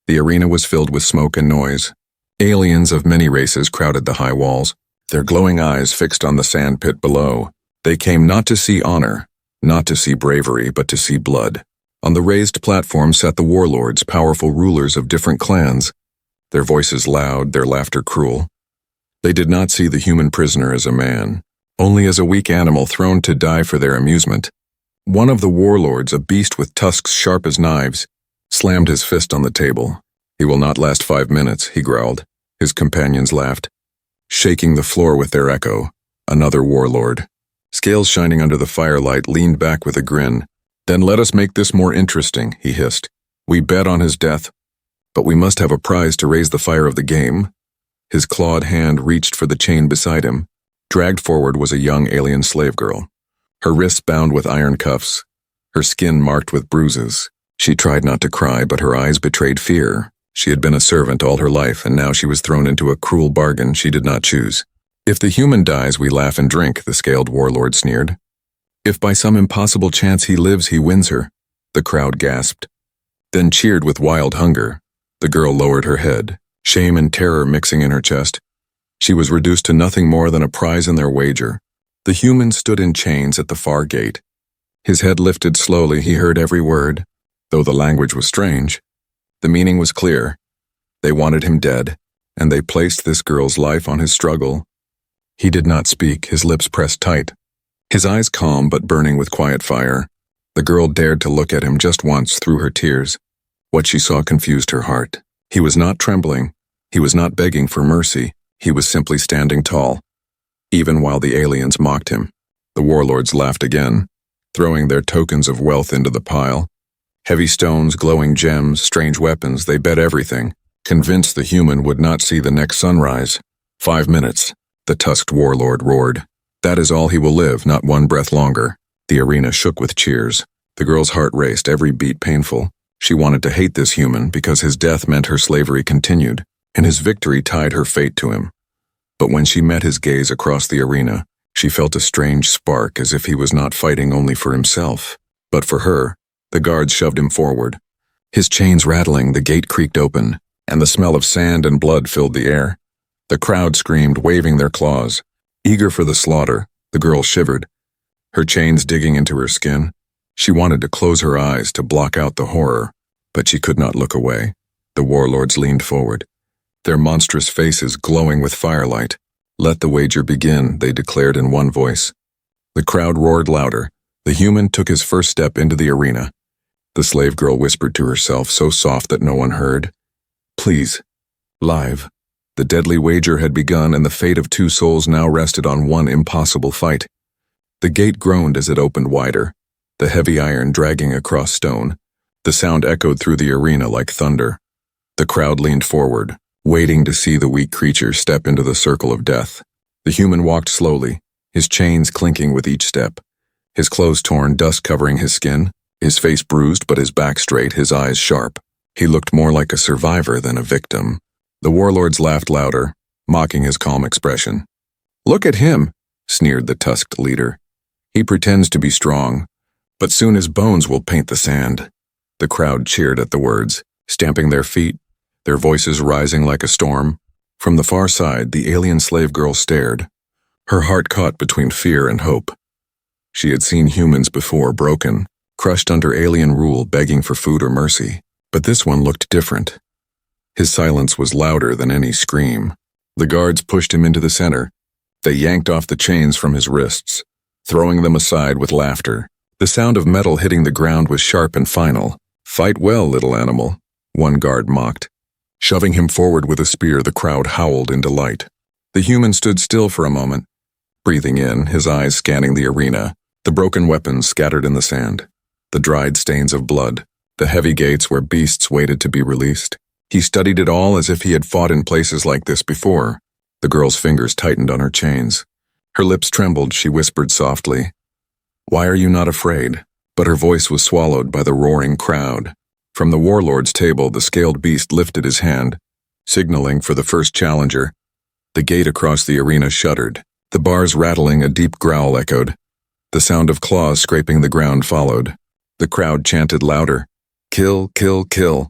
The arena was filled with smoke and noise. Aliens of many races crowded the high walls, their glowing eyes fixed on the sand pit below. They came not to see honor, not to see bravery, but to see blood. On the raised platform sat the warlords, powerful rulers of different clans, their voices loud, their laughter cruel. They did not see the human prisoner as a man, only as a weak animal thrown to die for their amusement. One of the warlords, a beast with tusks sharp as knives, slammed his fist on the table. "He will not last 5 minutes," he growled. His companions laughed, shaking the floor with their echo. Another warlord, scales shining under the firelight, leaned back with a grin. "Then let us make this more interesting," he hissed. "We bet on his death, but we must have a prize to raise the fire of the game." His clawed hand reached for the chain beside him. Dragged forward was a young alien slave girl, her wrists bound with iron cuffs, her skin marked with bruises. She tried not to cry, but her eyes betrayed fear. She had been a servant all her life, and now she was thrown into a cruel bargain she did not choose. "If the human dies, we laugh and drink," the scaled warlord sneered. "If by some impossible chance he lives, he wins her." The crowd gasped, then cheered with wild hunger. The girl lowered her head, shame and terror mixing in her chest. She was reduced to nothing more than a prize in their wager. The human stood in chains at the far gate. His head lifted slowly. He heard every word, though the language was strange. The meaning was clear. They wanted him dead, and they placed this girl's life on his struggle. He did not speak, his lips pressed tight, his eyes calm but burning with quiet fire. The girl dared to look at him just once through her tears. What she saw confused her heart. He was not trembling. He was not begging for mercy. He was simply standing tall, even while the aliens mocked him. The warlords laughed again, throwing their tokens of wealth into the pile. Heavy stones, glowing gems, strange weapons, they bet everything, convinced the human would not see the next sunrise. 5 minutes, the tusked warlord roared. "That is all he will live, not 1 breath longer." The arena shook with cheers. The girl's heart raced, every beat painful. She wanted to hate this human because his death meant her slavery continued, and his victory tied her fate to him. But when she met his gaze across the arena, she felt a strange spark, as if he was not fighting only for himself, but for her. The guards shoved him forward. His chains rattling, the gate creaked open, and the smell of sand and blood filled the air. The crowd screamed, waving their claws. Eager for the slaughter, the girl shivered, her chains digging into her skin. She wanted to close her eyes to block out the horror, but she could not look away. The warlords leaned forward, their monstrous faces glowing with firelight. "Let the wager begin," they declared in one voice. The crowd roared louder. The human took his first step into the arena. The slave girl whispered to herself, so soft that no one heard, "Please, live." The deadly wager had begun, and the fate of 2 souls now rested on one impossible fight. The gate groaned as it opened wider, the heavy iron dragging across stone. The sound echoed through the arena like thunder. The crowd leaned forward, waiting to see the weak creature step into the circle of death. The human walked slowly, his chains clinking with each step, his clothes torn, dust covering his skin, his face bruised but his back straight, his eyes sharp. He looked more like a survivor than a victim. The warlords laughed louder, mocking his calm expression. "Look at him," sneered the tusked leader. "He pretends to be strong, but soon his bones will paint the sand." The crowd cheered at the words, stamping their feet, their voices rising like a storm. From the far side, the alien slave girl stared, her heart caught between fear and hope. She had seen humans before, broken, crushed under alien rule, begging for food or mercy. But this one looked different. His silence was louder than any scream. The guards pushed him into the center. They yanked off the chains from his wrists, throwing them aside with laughter. The sound of metal hitting the ground was sharp and final. "Fight well, little animal," one guard mocked. Shoving him forward with a spear, the crowd howled in delight. The human stood still for a moment, breathing in, his eyes scanning the arena, the broken weapons scattered in the sand, the dried stains of blood, the heavy gates where beasts waited to be released. He studied it all as if he had fought in places like this before. The girl's fingers tightened on her chains. Her lips trembled. She whispered softly, "Why are you not afraid?" But her voice was swallowed by the roaring crowd. From the warlord's table, the scaled beast lifted his hand, signaling for the first challenger. The gate across the arena shuddered. The bars rattling, a deep growl echoed. The sound of claws scraping the ground followed. The crowd chanted louder, "Kill, kill, kill."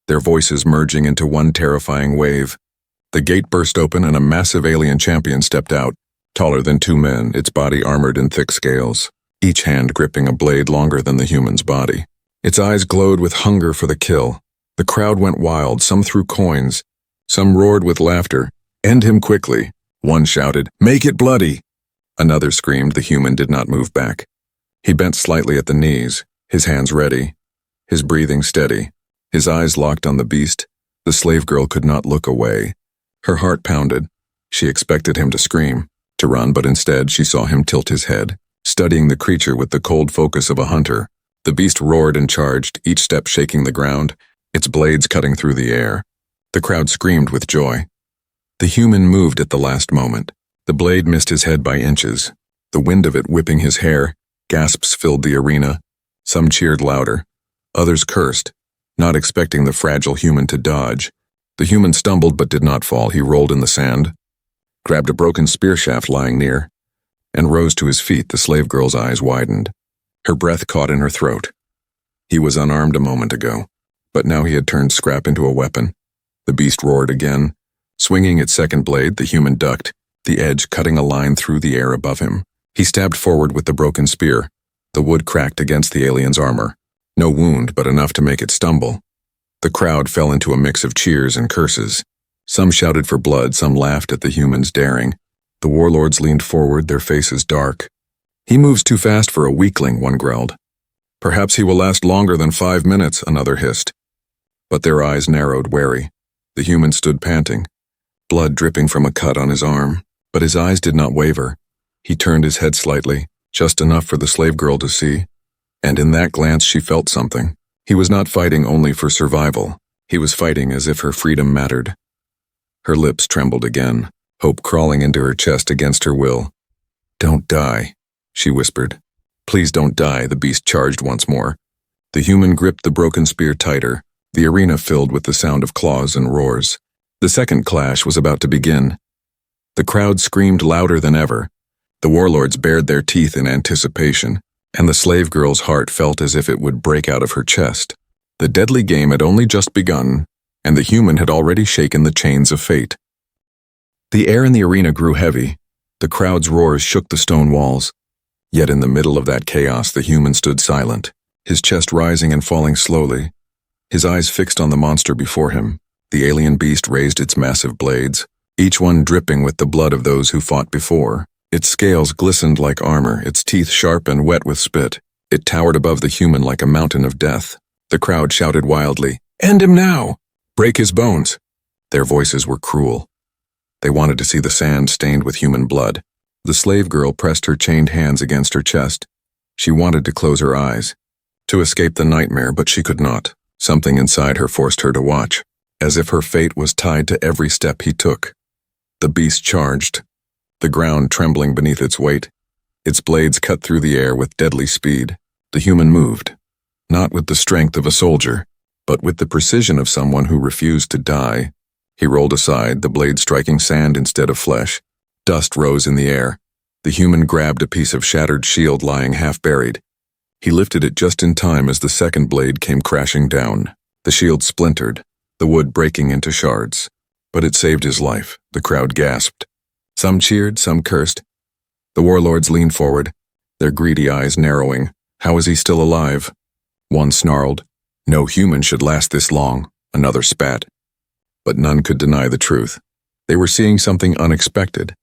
their voices merging into one terrifying wave. The gate burst open and a massive alien champion stepped out, taller than two men, its body armored in thick scales, each hand gripping a blade longer than the human's body. Its eyes glowed with hunger for the kill. The crowd went wild, some threw coins, some roared with laughter. "End him quickly," one shouted. "Make it bloody." Another screamed. The human did not move back. He bent slightly at the knees, his hands ready, his breathing steady, his eyes locked on the beast. The slave girl could not look away. Her heart pounded. She expected him to scream, to run, but instead she saw him tilt his head, studying the creature with the cold focus of a hunter. The beast roared and charged, each step shaking the ground, its blades cutting through the air. The crowd screamed with joy. The human moved at the last moment. The blade missed his head by inches, the wind of it whipping his hair. Gasps filled the arena. Some cheered louder. Others cursed, not expecting the fragile human to dodge. The human stumbled but did not fall. He rolled in the sand, grabbed a broken spear shaft lying near, and rose to his feet. The slave girl's eyes widened. Her breath caught in her throat. He was unarmed a moment ago, but now he had turned scrap into a weapon. The beast roared again. Swinging its second blade, the human ducked, the edge cutting a line through the air above him. He stabbed forward with the broken spear. The wood cracked against the alien's armor. No wound, but enough to make it stumble. The crowd fell into a mix of cheers and curses. Some shouted for blood, some laughed at the human's daring. The warlords leaned forward, their faces dark. "He moves too fast for a weakling," one growled. "Perhaps he will last longer than 5 minutes," another hissed. But their eyes narrowed, wary. The human stood panting, blood dripping from a cut on his arm. But his eyes did not waver. He turned his head slightly, just enough for the slave girl to see. And in that glance she felt something. He was not fighting only for survival. He was fighting as if her freedom mattered. Her lips trembled again, hope crawling into her chest against her will. "Don't die," she whispered. "Please don't die," the beast charged once more. The human gripped the broken spear tighter, the arena filled with the sound of claws and roars. The second clash was about to begin. The crowd screamed louder than ever. The warlords bared their teeth in anticipation, and the slave girl's heart felt as if it would break out of her chest. The deadly game had only just begun, and the human had already shaken the chains of fate. The air in the arena grew heavy. The crowd's roars shook the stone walls. Yet in the middle of that chaos, the human stood silent, his chest rising and falling slowly, his eyes fixed on the monster before him. The alien beast raised its massive blades, each one dripping with the blood of those who fought before. Its scales glistened like armor, its teeth sharp and wet with spit. It towered above the human like a mountain of death. The crowd shouted wildly, "End him now! Break his bones!" Their voices were cruel. They wanted to see the sand stained with human blood. The slave girl pressed her chained hands against her chest. She wanted to close her eyes, to escape the nightmare, but she could not. Something inside her forced her to watch, as if her fate was tied to every step he took. The beast charged, the ground trembling beneath its weight. Its blades cut through the air with deadly speed. The human moved, not with the strength of a soldier, but with the precision of someone who refused to die. He rolled aside, the blade striking sand instead of flesh. Dust rose in the air. The human grabbed a piece of shattered shield lying half-buried. He lifted it just in time as the second blade came crashing down. The shield splintered, the wood breaking into shards. But it saved his life. The crowd gasped. Some cheered, some cursed. The warlords leaned forward, their greedy eyes narrowing. How is he still alive? One snarled, "No human should last this long." Another spat. But none could deny the truth. They were seeing something unexpected.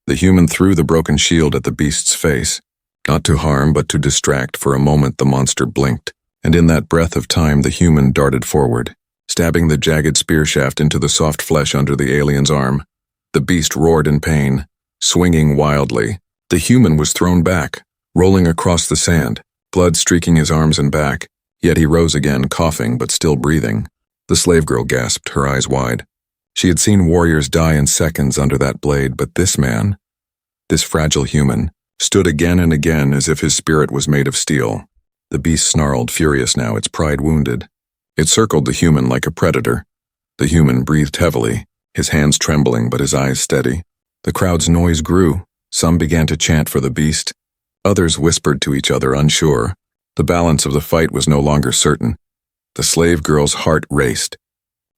The human threw the broken shield at the beast's face. Not to harm, but to distract. For a moment the monster blinked, and in that breath of time the human darted forward, stabbing the jagged spear shaft into the soft flesh under the alien's arm. The beast roared in pain, swinging wildly. The human was thrown back, rolling across the sand, blood streaking his arms and back. Yet he rose again, coughing but still breathing. The slave girl gasped, her eyes wide. She had seen warriors die in seconds under that blade, but this man, this fragile human, stood again and again as if his spirit was made of steel. The beast snarled, furious now, its pride wounded. It circled the human like a predator. The human breathed heavily, his hands trembling but his eyes steady. The crowd's noise grew. Some began to chant for the beast. Others whispered to each other, unsure. The balance of the fight was no longer certain. The slave girl's heart raced.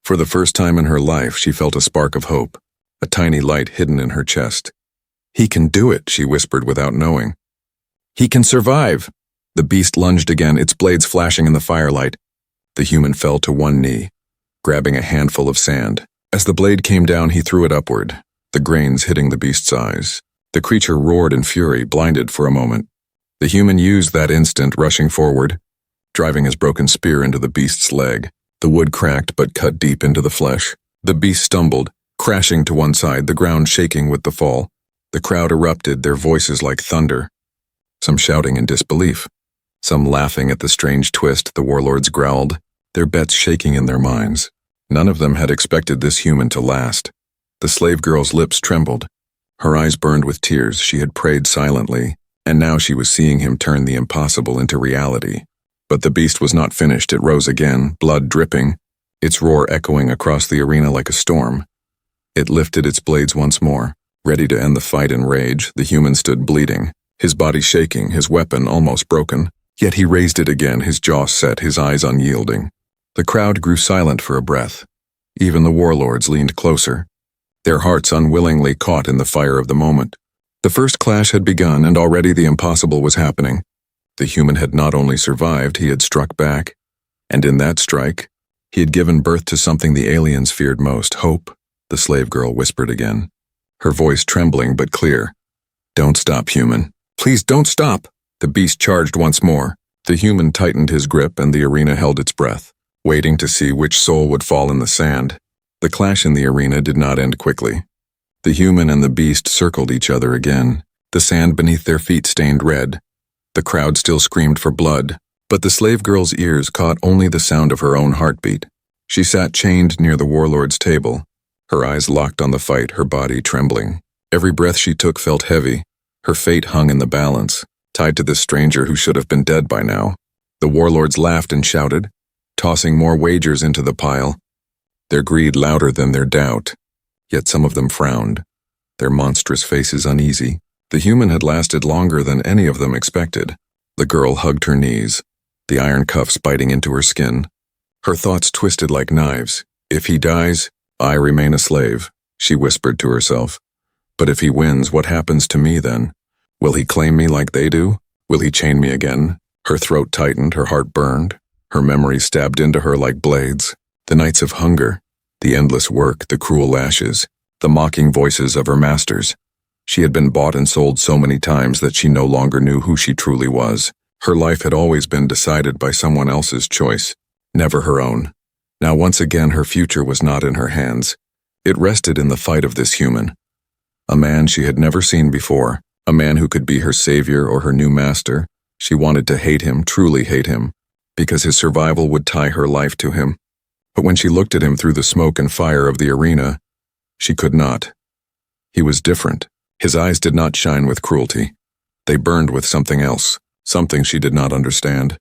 For the first time in her life, she felt a spark of hope, a tiny light hidden in her chest. "He can do it," she whispered without knowing. "He can survive!" The beast lunged again, its blades flashing in the firelight. The human fell to one knee, grabbing a handful of sand. As the blade came down, he threw it upward, the grains hitting the beast's eyes. The creature roared in fury, blinded for a moment. The human used that instant, rushing forward, driving his broken spear into the beast's leg. The wood cracked but cut deep into the flesh. The beast stumbled, crashing to one side, the ground shaking with the fall. The crowd erupted, their voices like thunder. Some shouting in disbelief, some laughing at the strange twist the warlords growled, their bets shaking in their minds. None of them had expected this human to last. The slave girl's lips trembled. Her eyes burned with tears. She had prayed silently, and now she was seeing him turn the impossible into reality. But the beast was not finished. It rose again, blood dripping, its roar echoing across the arena like a storm. It lifted its blades once more, ready to end the fight in rage. The human stood bleeding, his body shaking, his weapon almost broken. Yet he raised it again, his jaw set, his eyes unyielding. The crowd grew silent for a breath. Even the warlords leaned closer, their hearts unwillingly caught in the fire of the moment. The first clash had begun, and already the impossible was happening. The human had not only survived, he had struck back. And in that strike, he had given birth to something the aliens feared most, hope, the slave girl whispered again, her voice trembling but clear. "Don't stop, human. Please don't stop." The beast charged once more. The human tightened his grip, and the arena held its breath, waiting to see which soul would fall in the sand. The clash in the arena did not end quickly. The human and the beast circled each other again, the sand beneath their feet stained red. The crowd still screamed for blood, but the slave girl's ears caught only the sound of her own heartbeat. She sat chained near the warlord's table, her eyes locked on the fight, her body trembling. Every breath she took felt heavy. Her fate hung in the balance, tied to this stranger who should have been dead by now. The warlords laughed and shouted, tossing more wagers into the pile, their greed louder than their doubt. Yet some of them frowned, their monstrous faces uneasy. The human had lasted longer than any of them expected. The girl hugged her knees, the iron cuffs biting into her skin. Her thoughts twisted like knives. "If he dies, I remain a slave," she whispered to herself. "But if he wins, what happens to me then? Will he claim me like they do? Will he chain me again?" Her throat tightened, her heart burned, her memories stabbed into her like blades. The nights of hunger, the endless work, the cruel lashes, the mocking voices of her masters. She had been bought and sold so many times that she no longer knew who she truly was. Her life had always been decided by someone else's choice, never her own. Now once again her future was not in her hands. It rested in the fight of this human. A man she had never seen before, a man who could be her savior or her new master. She wanted to hate him, truly hate him, because his survival would tie her life to him. But when she looked at him through the smoke and fire of the arena, she could not. He was different. His eyes did not shine with cruelty. They burned with something else, something she did not understand.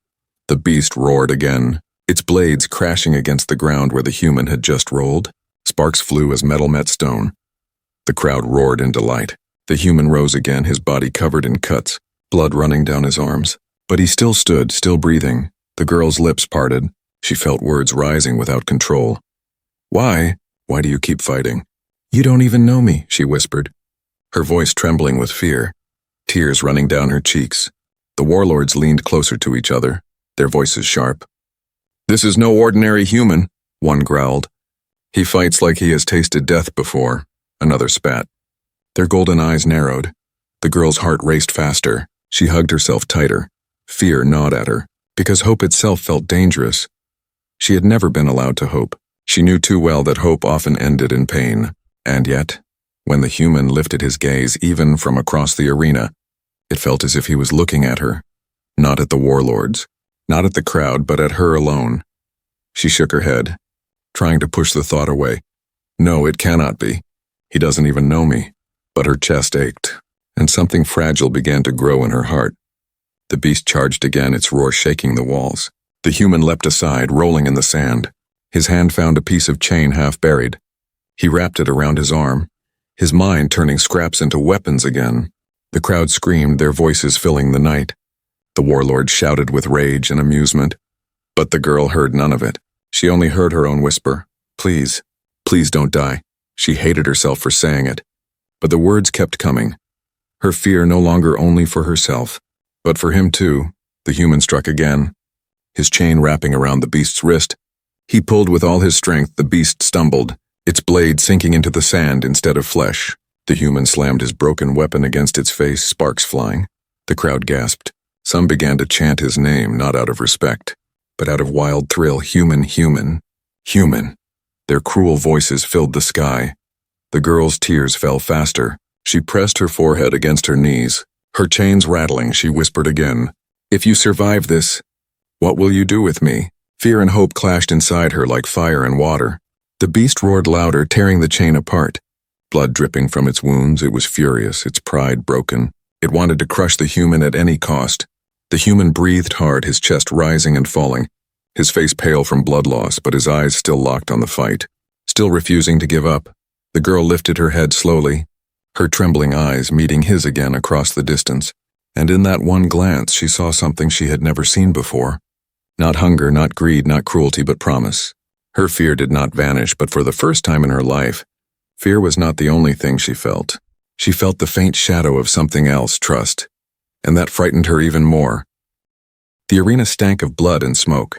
The beast roared again, its blades crashing against the ground where the human had just rolled. Sparks flew as metal met stone. The crowd roared in delight. The human rose again, his body covered in cuts, blood running down his arms. But he still stood, still breathing. The girl's lips parted. She felt words rising without control. "Why? Why do you keep fighting?" "You don't even know me," she whispered, her voice trembling with fear, tears running down her cheeks. The warlords leaned closer to each other, their voices sharp. "This is no ordinary human," one growled. "He fights like he has tasted death before," another spat. Their golden eyes narrowed. The girl's heart raced faster. She hugged herself tighter. Fear gnawed at her, because hope itself felt dangerous. She had never been allowed to hope. She knew too well that hope often ended in pain. And yet, when the human lifted his gaze even from across the arena, it felt as if he was looking at her, not at the warlords, not at the crowd, but at her alone. She shook her head, trying to push the thought away. "No, it cannot be. He doesn't even know me." But her chest ached, and something fragile began to grow in her heart. The beast charged again, its roar shaking the walls. The human leapt aside, rolling in the sand. His hand found a piece of chain half buried. He wrapped it around his arm, his mind turning scraps into weapons again. The crowd screamed, their voices filling the night. The warlord shouted with rage and amusement. But the girl heard none of it. She only heard her own whisper. Please, please don't die. She hated herself for saying it. But the words kept coming. Her fear no longer only for herself, but for him too. The human struck again, his chain wrapping around the beast's wrist. He pulled with all his strength. The beast stumbled, its blade sinking into the sand instead of flesh. The human slammed his broken weapon against its face, sparks flying. The crowd gasped. Some began to chant his name, not out of respect, but out of wild thrill. Human, human, human. Their cruel voices filled the sky. The girl's tears fell faster. She pressed her forehead against her knees. Her chains rattling, she whispered again, "If you survive this, what will you do with me?" Fear and hope clashed inside her like fire and water. The beast roared louder, tearing the chain apart. Blood dripping from its wounds, it was furious, its pride broken. It wanted to crush the human at any cost. The human breathed hard, his chest rising and falling, his face pale from blood loss, but his eyes still locked on the fight, still refusing to give up. The girl lifted her head slowly, her trembling eyes meeting his again across the distance, and in that one glance she saw something she had never seen before. Not hunger, not greed, not cruelty, but promise. Her fear did not vanish, but for the first time in her life, fear was not the only thing she felt. She felt the faint shadow of something else, trust, and that frightened her even more. The arena stank of blood and smoke.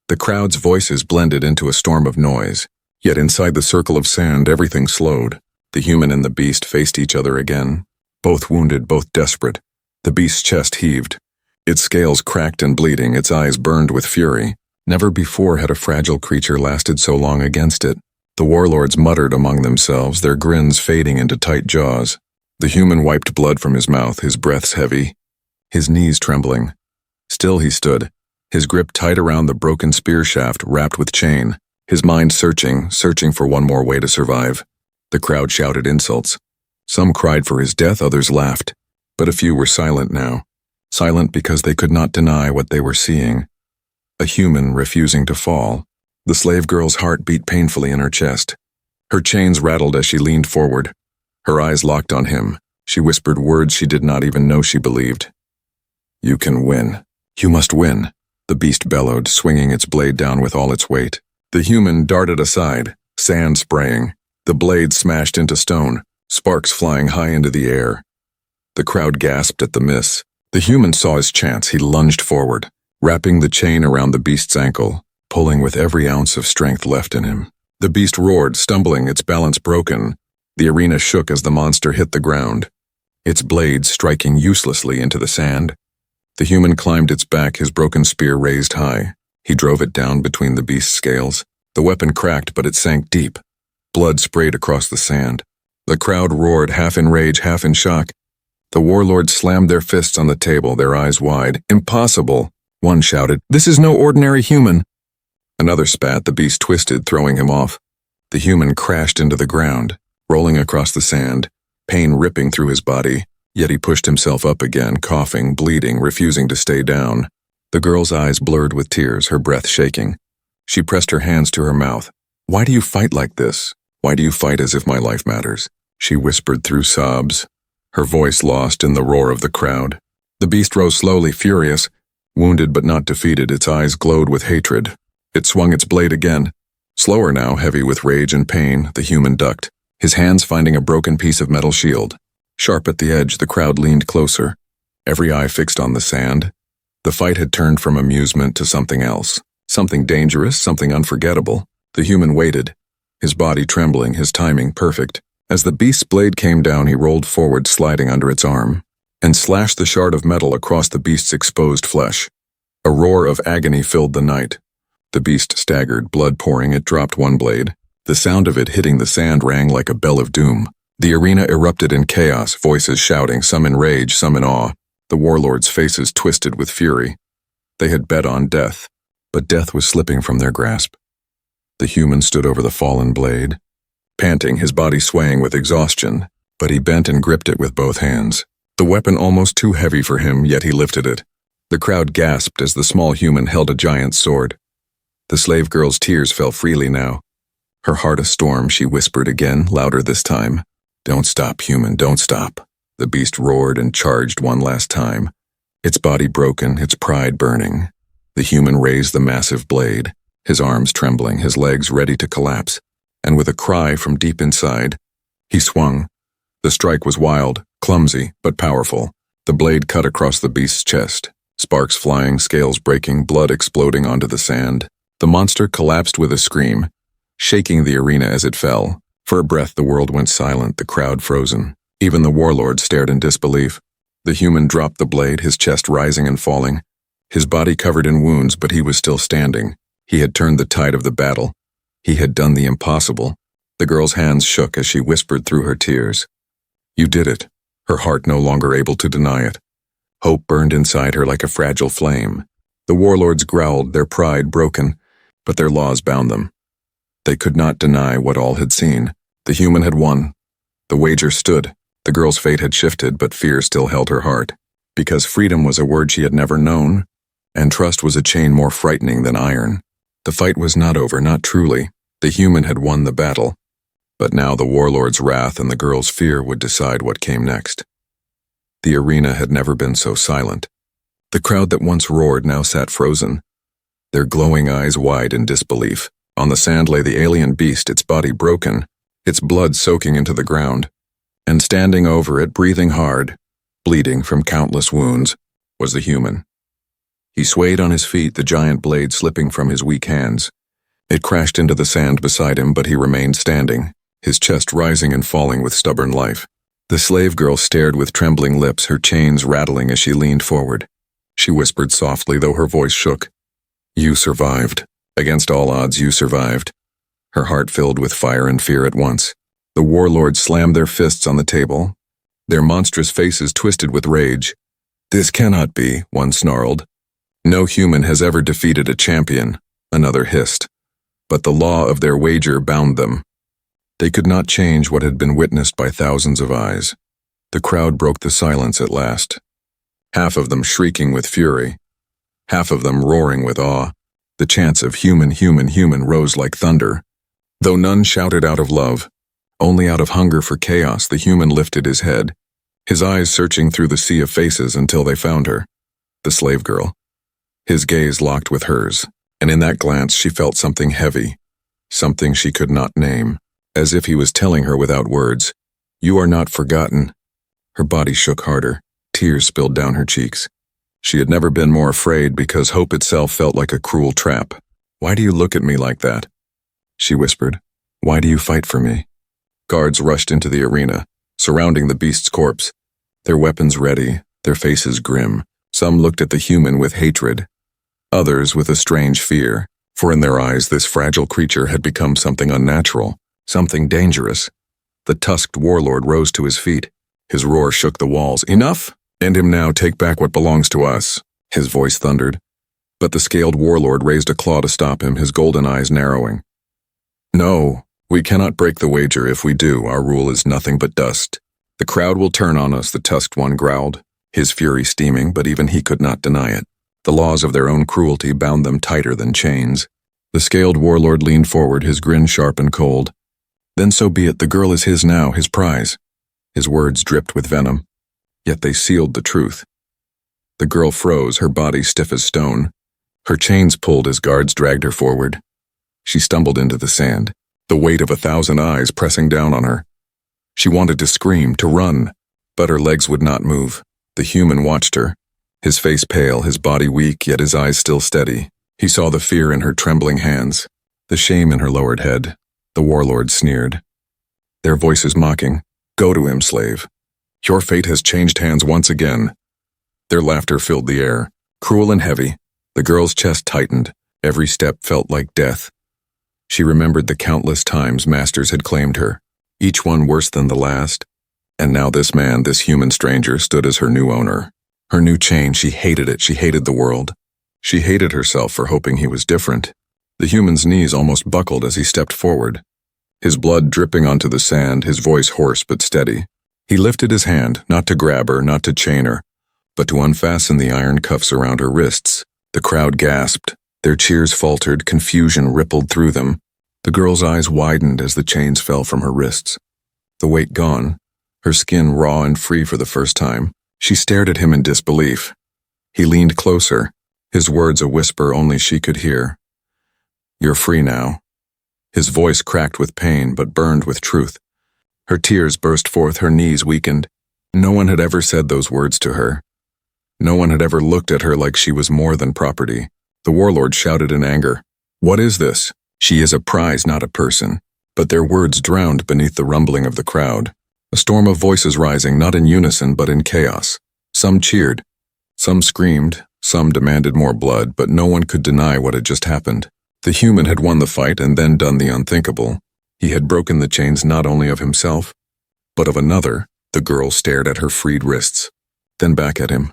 The crowd's voices blended into a storm of noise, yet inside the circle of sand everything slowed. The human and the beast faced each other again, both wounded, both desperate. The beast's chest heaved. Its scales cracked and bleeding, its eyes burned with fury. Never before had a fragile creature lasted so long against it. The warlords muttered among themselves, their grins fading into tight jaws. The human wiped blood from his mouth, his breaths heavy, his knees trembling. Still he stood, his grip tight around the broken spear shaft wrapped with chain, his mind searching for one more way to survive. The crowd shouted insults. Some cried for his death, others laughed. But a few were silent now. Silent because they could not deny what they were seeing. A human refusing to fall. The slave girl's heart beat painfully in her chest. Her chains rattled as she leaned forward. Her eyes locked on him. She whispered words she did not even know she believed. "You can win. You must win," the beast bellowed, swinging its blade down with all its weight. The human darted aside, sand spraying. The blade smashed into stone, sparks flying high into the air. The crowd gasped at the miss. The human saw his chance. He lunged forward, wrapping the chain around the beast's ankle, pulling with every ounce of strength left in him. The beast roared, stumbling, its balance broken. The arena shook as the monster hit the ground, its blades striking uselessly into the sand. The human climbed its back, his broken spear raised high. He drove it down between the beast's scales. The weapon cracked, but it sank deep. Blood sprayed across the sand. The crowd roared, half in rage, half in shock. The warlords slammed their fists on the table, their eyes wide. "Impossible!" One shouted. "This is no ordinary human!" Another spat. The beast twisted, throwing him off. The human crashed into the ground, rolling across the sand, pain ripping through his body. Yet he pushed himself up again, coughing, bleeding, refusing to stay down. The girl's eyes blurred with tears, her breath shaking. She pressed her hands to her mouth. "Why do you fight like this? Why do you fight as if my life matters?" She whispered through sobs, her voice lost in the roar of the crowd. The beast rose slowly, furious, wounded but not defeated. Its eyes glowed with hatred. It swung its blade again. Slower now, heavy with rage and pain, the human ducked, his hands finding a broken piece of metal shield. Sharp at the edge, the crowd leaned closer, every eye fixed on the sand. The fight had turned from amusement to something else, something dangerous, something unforgettable. The human waited, his body trembling, his timing perfect. As the beast's blade came down, he rolled forward, sliding under its arm, and slashed the shard of metal across the beast's exposed flesh. A roar of agony filled the night. The beast staggered, blood pouring. It dropped one blade. The sound of it hitting the sand rang like a bell of doom. The arena erupted in chaos, voices shouting, some in rage, some in awe. The warlords' faces twisted with fury. They had bet on death, but death was slipping from their grasp. The human stood over the fallen blade, panting, his body swaying with exhaustion, but he bent and gripped it with both hands. The weapon almost too heavy for him, yet he lifted it. The crowd gasped as the small human held a giant sword. The slave girl's tears fell freely now. Her heart a storm, she whispered again, louder this time. "Don't stop, human, don't stop." The beast roared and charged one last time, its body broken, its pride burning. The human raised the massive blade. his arms trembling, his legs ready to collapse, and with a cry from deep inside, he swung. The strike was wild, clumsy, but powerful. The blade cut across the beast's chest, sparks flying, scales breaking, blood exploding onto the sand. The monster collapsed with a scream, shaking the arena as it fell. For a breath, the world went silent, the crowd frozen. Even the warlord stared in disbelief. The human dropped the blade, his chest rising and falling. His body covered in wounds, but he was still standing. He had turned the tide of the battle. He had done the impossible. The girl's hands shook as she whispered through her tears. "You did it," her heart no longer able to deny it. Hope burned inside her like a fragile flame. The warlords growled, their pride broken, but their laws bound them. They could not deny what all had seen. The human had won. The wager stood. The girl's fate had shifted, but fear still held her heart. Because freedom was a word she had never known, and trust was a chain more frightening than iron. The fight was not over, not truly. The human had won the battle. But now the warlord's wrath and the girl's fear would decide what came next. The arena had never been so silent. The crowd that once roared now sat frozen, their glowing eyes wide in disbelief. On the sand lay the alien beast, its body broken, its blood soaking into the ground. And standing over it, breathing hard, bleeding from countless wounds, was the human. He swayed on his feet, the giant blade slipping from his weak hands. It crashed into the sand beside him, but he remained standing, his chest rising and falling with stubborn life. The slave girl stared with trembling lips, her chains rattling as she leaned forward. She whispered softly, though her voice shook. "You survived. Against all odds, you survived." Her heart filled with fire and fear at once. The warlords slammed their fists on the table, their monstrous faces twisted with rage. "This cannot be," one snarled. "No human has ever defeated a champion," another hissed. But the law of their wager bound them. They could not change what had been witnessed by thousands of eyes. The crowd broke the silence at last, half of them shrieking with fury, half of them roaring with awe. The chants of human, human, human rose like thunder. Though none shouted out of love, only out of hunger for chaos, the human lifted his head, his eyes searching through the sea of faces until they found her, the slave girl. His gaze locked with hers, and in that glance she felt something heavy, something she could not name, as if he was telling her without words, "You are not forgotten." Her body shook harder, tears spilled down her cheeks. She had never been more afraid because hope itself felt like a cruel trap. "Why do you look at me like that?" she whispered. "Why do you fight for me?" Guards rushed into the arena, surrounding the beast's corpse, their weapons ready, their faces grim. Some looked at the human with hatred, others with a strange fear, for in their eyes this fragile creature had become something unnatural, something dangerous. The tusked warlord rose to his feet. His roar shook the walls. "Enough! End him now, take back what belongs to us," his voice thundered. But the scaled warlord raised a claw to stop him, his golden eyes narrowing. "No, we cannot break the wager. If we do, our rule is nothing but dust. The crowd will turn on us," the tusked one growled, his fury steaming, but even he could not deny it. The laws of their own cruelty bound them tighter than chains. The scaled warlord leaned forward, his grin sharp and cold. "Then so be it, the girl is his now, his prize." His words dripped with venom, yet they sealed the truth. The girl froze, her body stiff as stone. Her chains pulled as guards dragged her forward. She stumbled into the sand, the weight of 1,000 eyes pressing down on her. She wanted to scream, to run, but her legs would not move. The human watched her, his face pale, his body weak, yet his eyes still steady. He saw the fear in her trembling hands, the shame in her lowered head. The warlord sneered, their voices mocking. "Go to him, slave. Your fate has changed hands once again." Their laughter filled the air, cruel and heavy. The girl's chest tightened. Every step felt like death. She remembered the countless times masters had claimed her, each one worse than the last. And now this man, this human stranger, stood as her new owner. Her new chain, she hated it, she hated the world. She hated herself for hoping he was different. The human's knees almost buckled as he stepped forward, his blood dripping onto the sand, his voice hoarse but steady. He lifted his hand, not to grab her, not to chain her, but to unfasten the iron cuffs around her wrists. The crowd gasped, their cheers faltered, confusion rippled through them. The girl's eyes widened as the chains fell from her wrists. The weight gone, her skin raw and free for the first time, she stared at him in disbelief. He leaned closer, his words a whisper only she could hear. You're free now." His voice cracked with pain but burned with truth. Her tears burst forth, her knees weakened. No one had ever said those words to her. No one had ever looked at her like she was more than property. The warlord shouted in anger, "What is this? She is a prize, not a person." But their words drowned beneath the rumbling of the crowd. A storm of voices rising, not in unison but in chaos. Some cheered, some screamed, some demanded more blood, but no one could deny what had just happened. The human had won the fight and then done the unthinkable. He had broken the chains not only of himself, but of another. The girl stared at her freed wrists, then back at him.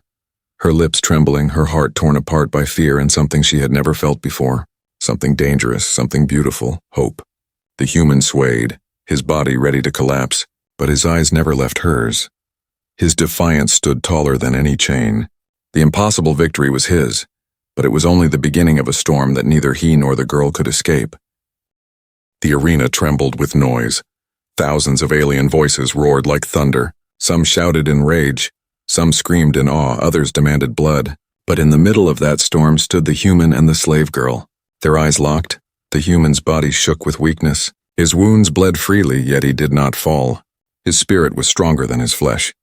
Her lips trembling, her heart torn apart by fear and something she had never felt before. Something dangerous, something beautiful, hope. The human swayed, his body ready to collapse, but his eyes never left hers. His defiance stood taller than any chain. The impossible victory was his, but it was only the beginning of a storm that neither he nor the girl could escape. The arena trembled with noise. Thousands of alien voices roared like thunder. Some shouted in rage, some screamed in awe, others demanded blood. But in the middle of that storm stood the human and the slave girl. Their eyes locked. The human's body shook with weakness. His wounds bled freely, yet he did not fall. His spirit was stronger than his flesh.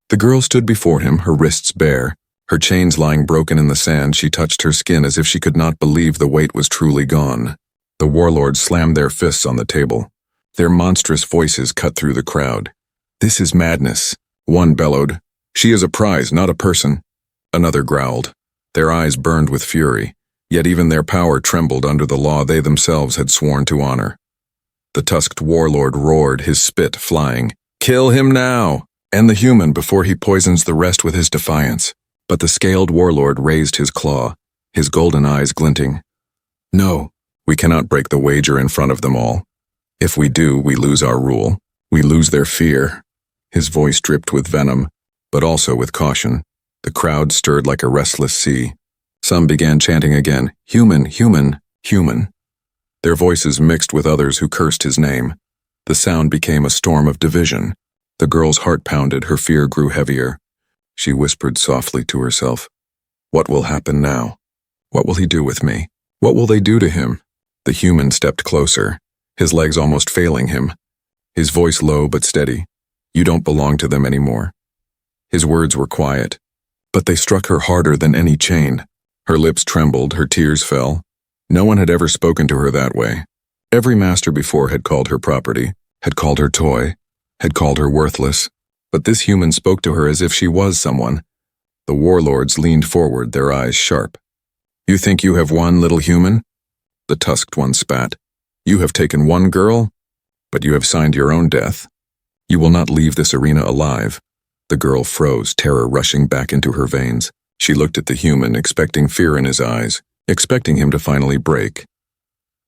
The girl stood before him, her wrists bare. Her chains lying broken in the sand, she touched her skin as if she could not believe the weight was truly gone. The warlords slammed their fists on the table. Their monstrous voices cut through the crowd. "This is madness," one bellowed. "She is a prize, not a person." Another growled. Their eyes burned with fury, yet even their power trembled under the law they themselves had sworn to honor. The tusked warlord roared, his spit flying. "Kill him now! End the human before he poisons the rest with his defiance." But the scaled warlord raised his claw, his golden eyes glinting. "No, we cannot break the wager in front of them all. If we do, we lose our rule. We lose their fear." His voice dripped with venom, but also with caution. The crowd stirred like a restless sea. Some began chanting again, "Human, human, human." Their voices mixed with others who cursed his name. The sound became a storm of division. The girl's heart pounded, her fear grew heavier. She whispered softly to herself, "What will happen now? What will he do with me? What will they do to him?" The human stepped closer, his legs almost failing him. His voice low but steady. "You don't belong to them anymore." His words were quiet, but they struck her harder than any chain. Her lips trembled, her tears fell. No one had ever spoken to her that way. Every master before had called her property, had called her toy, had called her worthless. But this human spoke to her as if she was someone. The warlords leaned forward, their eyes sharp. "You think you have won, little human?" The tusked one spat. "You have taken one girl, but you have signed your own death. You will not leave this arena alive." The girl froze, terror rushing back into her veins. She looked at the human, expecting fear in his eyes, expecting him to finally break.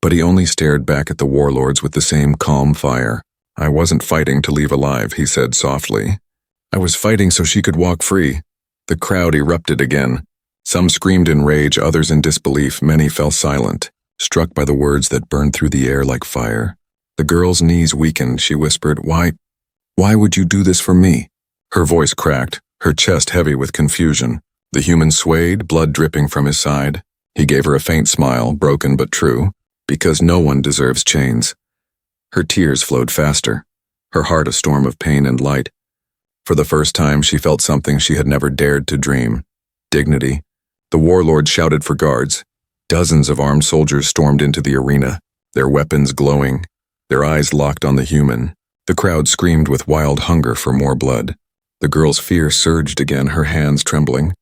But he only stared back at the warlords with the same calm fire. "I wasn't fighting to leave alive," he said softly. "I was fighting so she could walk free." The crowd erupted again. Some screamed in rage, others in disbelief. Many fell silent, struck by the words that burned through the air like fire. The girl's knees weakened. She whispered, Why would you do this for me?" Her voice cracked, her chest heavy with confusion. The human swayed, blood dripping from his side. He gave her a faint smile, broken but true, "Because no one deserves chains." Her tears flowed faster, her heart a storm of pain and light. For the first time, she felt something she had never dared to dream. Dignity. The warlord shouted for guards. Dozens of armed soldiers stormed into the arena, their weapons glowing, their eyes locked on the human. The crowd screamed with wild hunger for more blood. The girl's fear surged again, her hands trembling.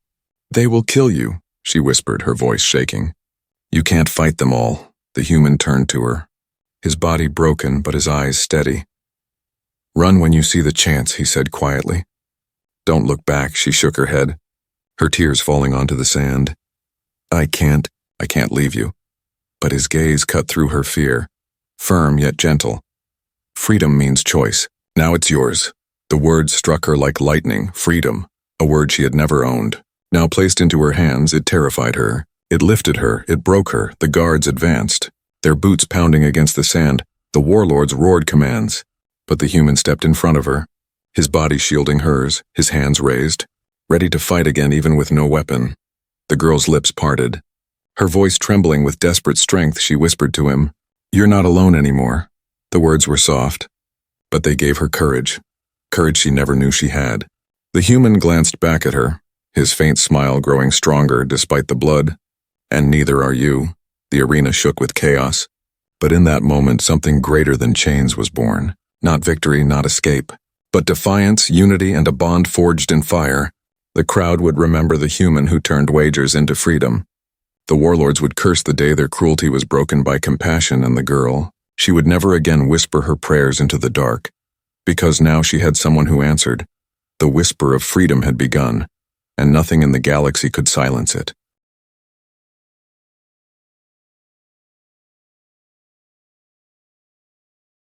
"They will kill you," she whispered, her voice shaking. "You can't fight them all." The human turned to her, his body broken but his eyes steady. "Run when you see the chance," he said quietly. "Don't look back," she shook her head, her tears falling onto the sand. I can't leave you." But his gaze cut through her fear, firm yet gentle. "Freedom means choice. Now it's yours." The word struck her like lightning, freedom, a word she had never owned. Now placed into her hands, it terrified her. It lifted her, it broke her. The guards advanced, their boots pounding against the sand. The warlords roared commands. But the human stepped in front of her, his body shielding hers, his hands raised, ready to fight again even with no weapon. The girl's lips parted. Her voice trembling with desperate strength, she whispered to him, "You're not alone anymore." The words were soft, but they gave her courage. Courage she never knew she had. The human glanced back at her, his faint smile growing stronger despite the blood. "And neither are you." The arena shook with chaos. But in that moment, something greater than chains was born. Not victory, not escape, but defiance, unity, and a bond forged in fire. The crowd would remember the human who turned wagers into freedom. The warlords would curse the day their cruelty was broken by compassion, and the girl, she would never again whisper her prayers into the dark, because now she had someone who answered. The whisper of freedom had begun, and nothing in the galaxy could silence it.